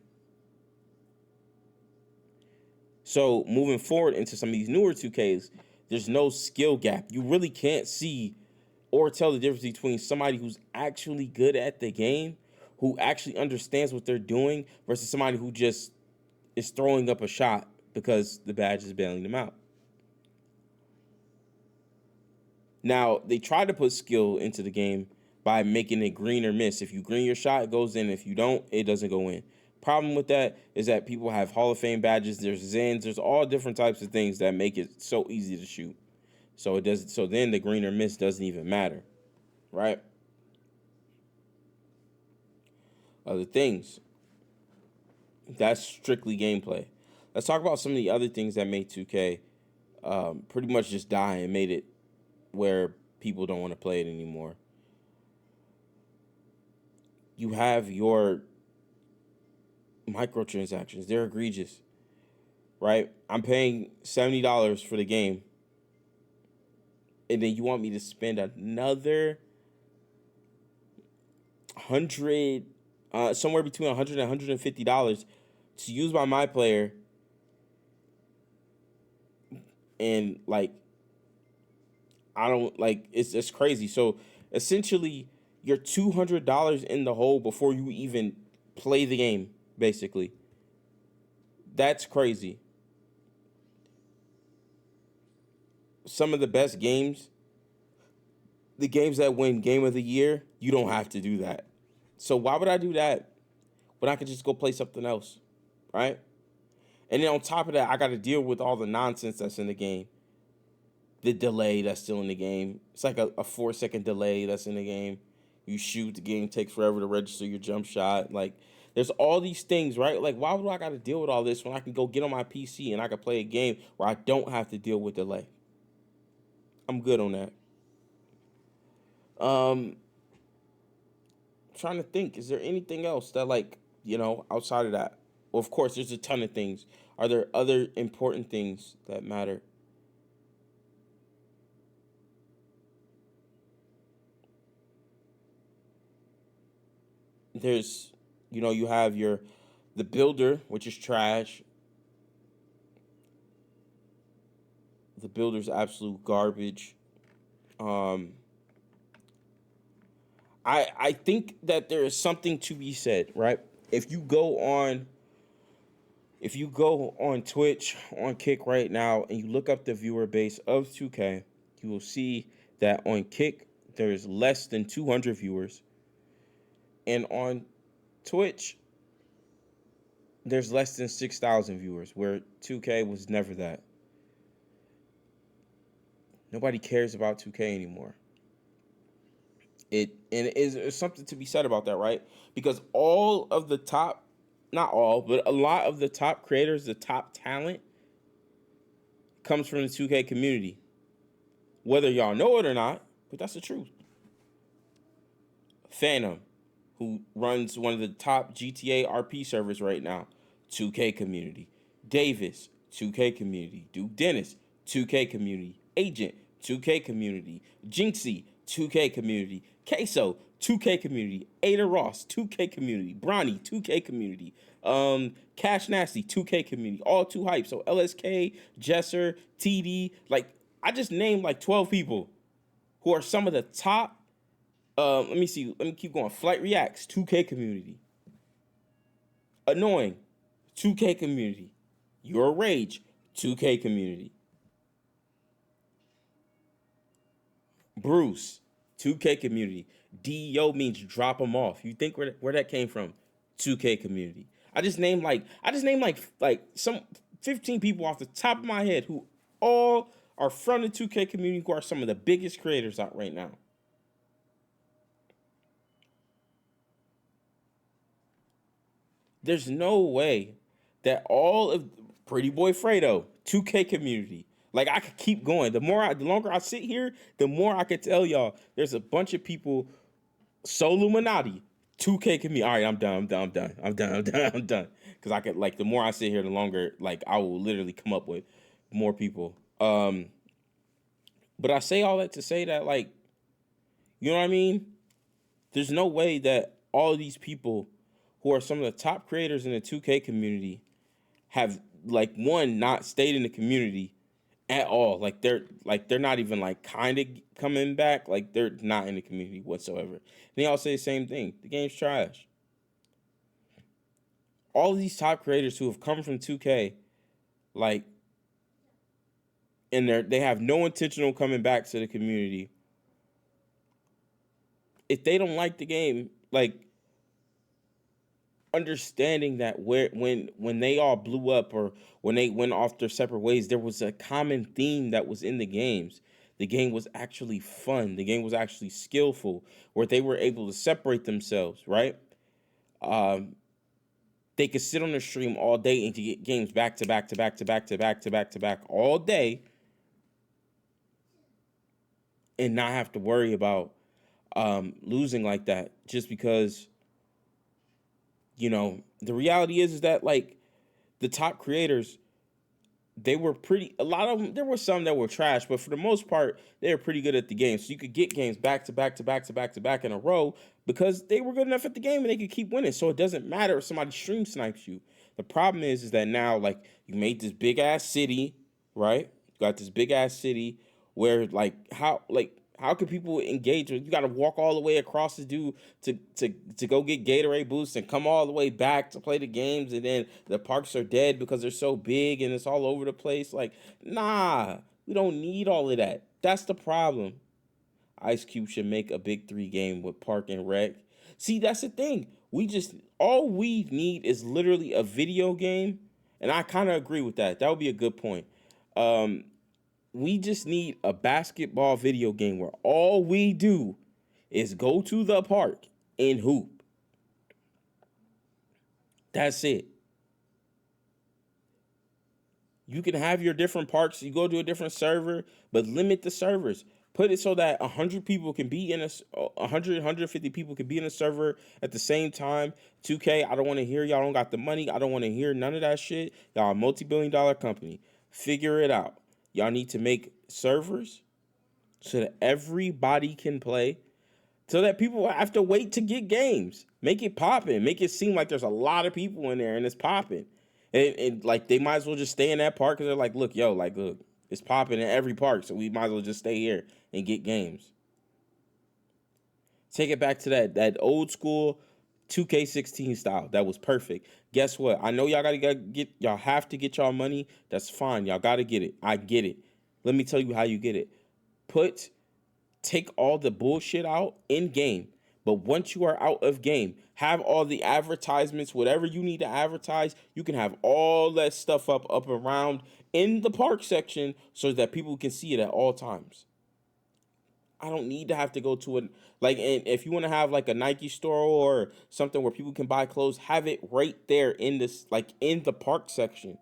So moving forward into some of these newer 2Ks, there's no skill gap. You really can't see or tell the difference between somebody who's actually good at the game, who actually understands what they're doing, versus somebody who just is throwing up a shot because the badge is bailing them out. Now, they try to put skill into the game by making it green or miss. If you green your shot, it goes in. If you don't, it doesn't go in. Problem with that is that people have Hall of Fame badges. There's Zens. There's all different types of things that make it so easy to shoot. So it does. So then the green or miss doesn't even matter, right? Other things. That's strictly gameplay. Let's talk about some of the other things that made 2K pretty much just die and made it where people don't want to play it anymore. You have your microtransactions. They're egregious, right? I'm paying $70 for the game, and then you want me to spend another 100, somewhere between $100 and $150 to use my player And like, I don't like, it's just crazy. So essentially, you're $200 in the hole before you even play the game, basically. That's crazy. Some of the best games, the games that win Game of the Year, you don't have to do that. So why would I do that when I could just go play something else, right? And then on top of that, I got to deal with all the nonsense that's in the game. The delay that's still in the game. It's like a 4 second delay that's in the game. You shoot, the game takes forever to register your jump shot. Like, there's all these things, right? Like, why would I got to deal with all this when I can go get on my PC and I can play a game where I don't have to deal with delay? I'm good on that. Um, Trying to think, is there anything else that, like, outside of that? Well, of course, there's a ton of things. Are there other important things that matter? There's, you have the builder, which is trash. The builder's absolute garbage. Um, I think that there is something to be said, right? If you go on if you go on Twitch, on Kick right now, and you look up the viewer base of 2K, you will see that on Kick there's less than 200 viewers, and on Twitch there's less than 6,000 viewers, where 2K was never that. Nobody cares about 2K anymore. It is something to be said about that, right? Because all of the top, not all, but a lot of the top creators, the top talent comes from the 2K community. Whether y'all know it or not, but that's the truth. Phantom, who runs one of the top GTA RP servers right now, 2K community. Davis, 2K community. Duke Dennis, 2K community. Agent, 2K community. Jinxie, 2K community. Queso, 2K community. Ada Ross, 2K community. Bronny, 2K community. Cash Nasty, 2K community. All too hype. So LSK, Jesser, TD, like, I just named like 12 people who are some of the top. Let me see. Let me keep going. Flight Reacts, 2K community. Annoying, 2K community. Your Rage, 2K community. Bruce, 2K community. DEO means drop them off. You think where that came from? 2K community. I just named like some 15 people off the top of my head who all are from the 2K community, who are some of the biggest creators out right now. There's no way that all of Pretty Boy Fredo, 2K community. Like, I could keep going. The longer I sit here, the more I could tell y'all there's a bunch of people. Soluminati, 2K community. All right, I'm done. I'm done. I'm done. I'm done. I'm done. I'm done. Because I could, like, the more I sit here, the longer, like, I will literally come up with more people. But I say all that to say that, like, you know what I mean? There's no way that all of these people who are some of the top creators in the 2K community have, like, one, not stayed in the community at all. Like they're not even like kind of coming back. Like, they're not in the community whatsoever. And they all say the same thing. The game's trash. All of these top creators who have come from 2K, like, and they have no intentional coming back to the community. If they don't like the game, like, understanding that when they all blew up, or when they went off their separate ways, there was a common theme that was in the games. The game was actually fun. The game was actually skillful, where they were able to separate themselves, right? Um, they could sit on the stream all day and to get games back to back to back to back to back to back to back all day, and not have to worry about losing like that, just because, the reality is that, like, the top creators, they were a lot of them, there were some that were trash, but for the most part, they were pretty good at the game. So you could get games back to back to back to back to back in a row because they were good enough at the game and they could keep winning. So it doesn't matter if somebody stream snipes you. The problem is that now, like, you made this big ass city, right? You got this big ass city where how can people engage with? You got to walk all the way across to do to go get Gatorade boosts and come all the way back to play the games, and then the parks are dead because they're so big and it's all over the place. Like, nah, we don't need all of that. That's the problem. Ice Cube should make a big three game with Park and Rec. See, that's the thing. All we need is literally a video game, and I kind of agree with that. That would be a good point. Um, we just need a basketball video game where all we do is go to the park and hoop. That's it. You can have your different parks. You go to a different server, but limit the servers. Put it so that 100 people can be in 150 people can be in a server at the same time. 2K, I don't want to hear y'all don't got the money. I don't want to hear none of that shit. Y'all a multi-billion-dollar company. Figure it out. Y'all need to make servers so that everybody can play, so that people have to wait to get games. Make it popping. Make it seem like there's a lot of people in there and it's popping. And like they might as well just stay in that park because they're like, look, it's popping in every park, so we might as well just stay here and get games. Take it back to that old school 2K16 style. That was perfect. Guess what? I know y'all have to get y'all money. That's fine. Y'all gotta get it. I get it. Let me tell you how you get it. Take all the bullshit out in game. But once you are out of game, have all the advertisements, whatever you need to advertise, you can have all that stuff up around in the park section so that people can see it at all times. I don't need to have to go to it. And if you want to have like a Nike store or something where people can buy clothes, have it right there in the park section.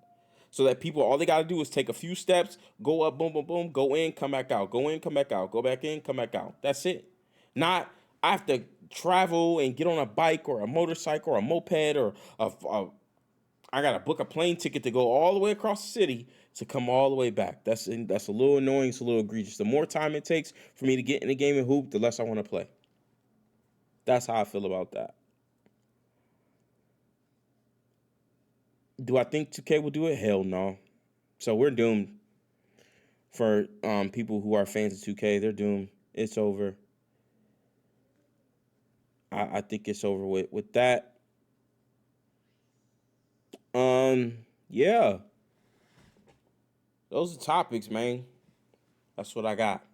So that people, all they got to do is take a few steps, go up, boom, boom, boom, go in, come back out, go in, come back out, go back in, come back out. That's it. Not, I have to travel and get on a bike or a motorcycle or a moped or I got to book a plane ticket to go all the way across the city to come all the way back. That's a little annoying. It's a little egregious. The more time it takes for me to get in the game and hoop, the less I want to play. That's how I feel about that. Do I think 2K will do it? Hell no. So we're doomed. For people who are fans of 2K, they're doomed. It's over. I think it's over with that. Yeah. Those are topics, man. That's what I got.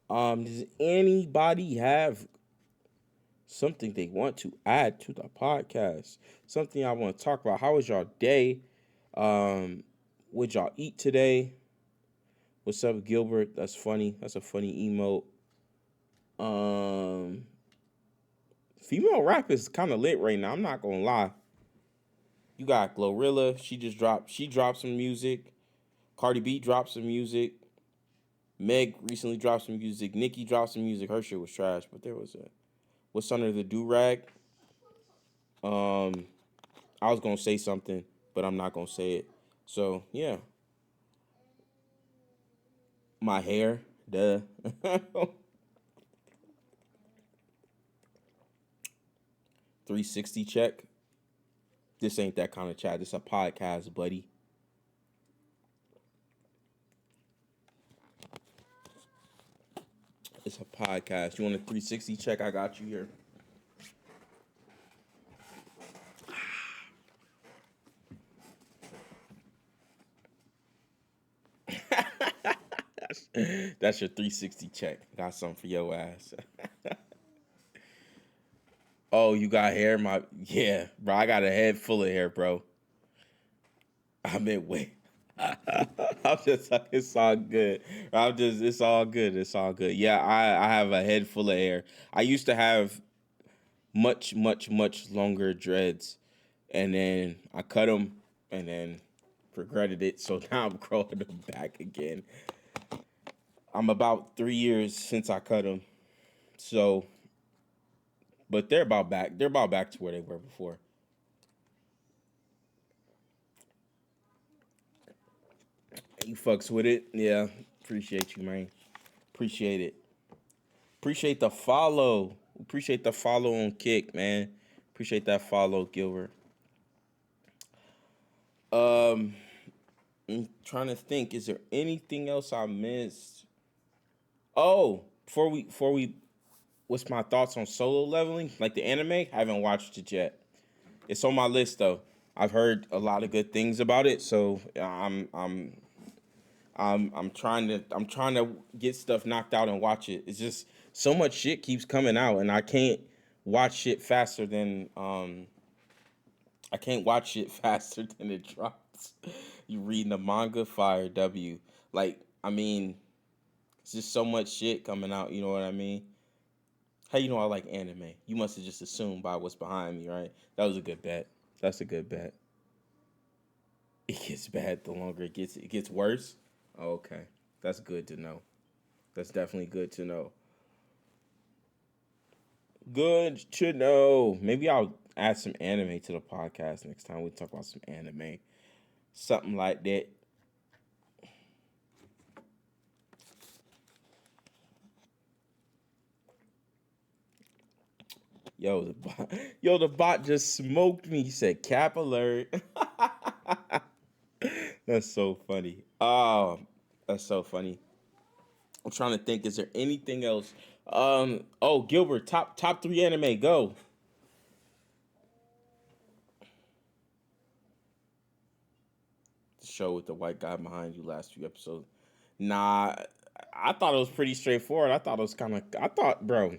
Does anybody have something they want to add to the podcast? Something I want to talk about? How was y'all day? What'd y'all eat today? What's up, Gilbert? That's funny. That's a funny emote. Female rap is kind of lit right now. I'm not gonna lie. You got Glorilla. She dropped some music. Cardi B dropped some music. Meg recently dropped some music. Nicki dropped some music. Her shit was trash, but there was What's Under the Do-Rag. I was gonna say something, but I'm not gonna say it. So yeah. My hair, duh. 360 check. This ain't that kind of chat. This a podcast, buddy. It's a podcast. You want a 360 check? I got you here. That's your 360 check. Got something for your ass. Oh, you got hair? Yeah, bro. I got a head full of hair, bro. I mean, wait. I'm just like, it's all good. It's all good. It's all good. Yeah, I have a head full of hair. I used to have much, much, much longer dreads, and then I cut them, and then regretted it. So now I'm growing them back again. I'm about 3 years since I cut them, so, but they're about back. They're about back to where they were before. You fucks with it, yeah. Appreciate you, man. Appreciate it. Appreciate the follow. Appreciate the follow on Kick, man. Appreciate that follow, Gilbert. Um, I'm trying to think. Is there anything else I missed? Oh, before we, what's my thoughts on solo leveling? Like the anime? I haven't watched it yet. It's on my list though. I've heard a lot of good things about it, so I'm trying to get stuff knocked out and watch it. It's just so much shit keeps coming out, and watch shit faster than I can't watch shit faster than it drops. You reading the manga, fire W. Like I mean, it's just so much shit coming out. You know what I mean? How you know I like anime? You must have just assumed by what's behind me, right? That was a good bet. That's a good bet. It gets bad the longer it gets. It gets worse. Oh, okay, that's good to know. That's definitely good to know. Good to know. Maybe I'll add some anime to the podcast next time we talk about some anime. Something like that. Yo, the bot just smoked me. He said cap alert. That's so funny. That's so funny. I'm trying to think. Is there anything else? Oh, Gilbert, top three anime. Go. The show with the white guy behind you. Last few episodes. Nah, I thought it was pretty straightforward. I thought it was kind of. I thought, bro,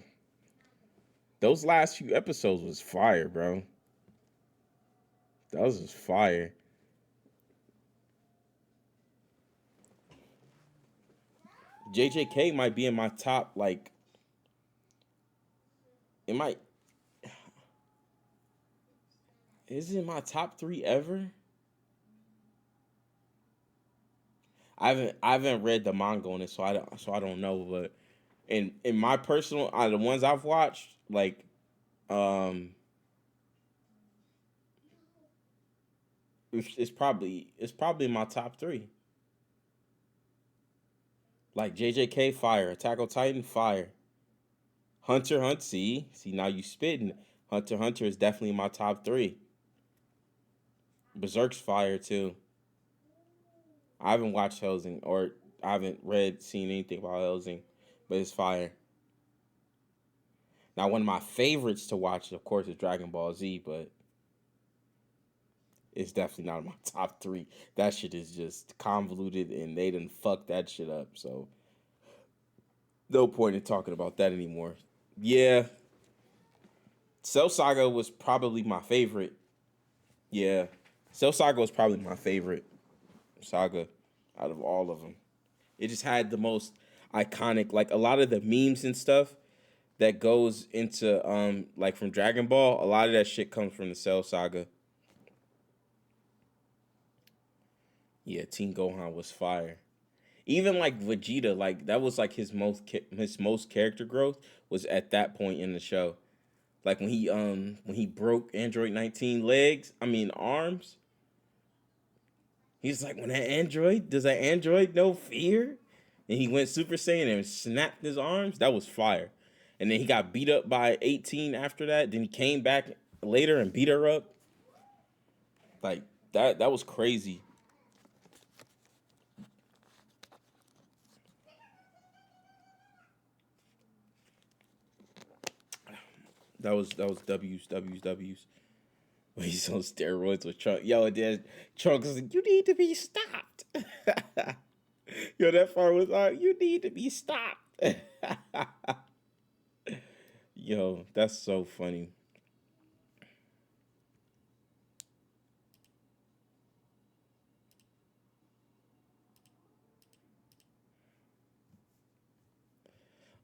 those last few episodes was fire, bro. That was just fire. JJK might be in my top. Like, it might. Is it my top three ever? I haven't read the manga on it, so I don't know. But in my personal, out of the ones I've watched, like um, it's probably my top three. Like JJK fire, Attack on Titan fire, Hunter Hunt. See now you spitting. Hunter is definitely my top three. Berserk's fire too. I haven't watched Helsing or I haven't seen anything about Helsing, but it's fire. Now one of my favorites to watch, of course, is Dragon Ball Z, but it's definitely not in my top three. That shit is just convoluted, and they didn't fuck that shit up. So no point in talking about that anymore. Yeah, Cell Saga was probably my favorite. Yeah, Cell Saga was probably my favorite saga out of all of them. It just had the most iconic, like a lot of the memes and stuff that goes into like from Dragon Ball. A lot of that shit comes from the Cell Saga. Yeah, Teen Gohan was fire. Even like Vegeta, like that was like his most character growth was at that point in the show. Like when he broke Android 19 legs, I mean arms. He's like, when that android does that android know fear? And he went Super Saiyan and snapped his arms. That was fire. And then he got beat up by 18 after that. Then he came back later and beat her up. Like that was crazy. That was W's. When he's on steroids with Trunk. Yo, and then Trunks is like, you need to be stopped. Yo, that part was like, you need to be stopped. Yo, that's so funny.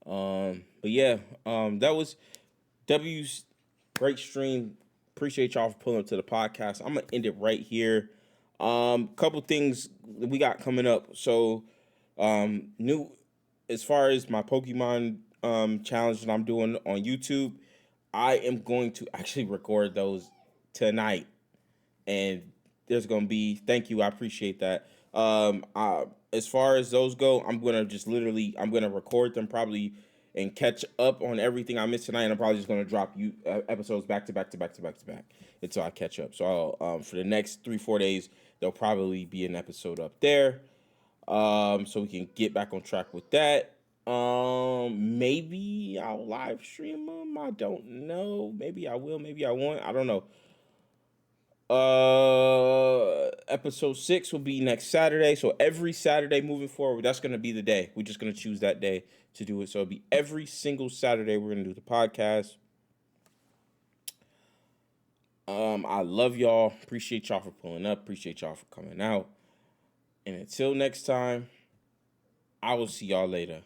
But yeah, that was W's great stream. Appreciate y'all for pulling up to the podcast. I'm gonna end it right here. Couple things we got coming up. So, new as far as my Pokemon challenge that I'm doing on YouTube, I am going to actually record those tonight, and there's gonna be thank you. I appreciate that. As far as those go, I'm gonna record them probably and catch up on everything I missed tonight. And I'm probably just gonna drop you episodes back to back to back to back to back until I catch up. So for the next 3-4 days, there'll probably be an episode up there. So we can get back on track with that. Maybe I'll live stream them. I don't know. Maybe I will. Maybe I won't. I don't know. Episode 6 will be next Saturday. So every Saturday moving forward, that's gonna be the day. We're just gonna choose that day to do it. So it'll be every single Saturday we're gonna do the podcast. I love y'all. Appreciate y'all for pulling up. Appreciate y'all for coming out. And until next time, I will see y'all later.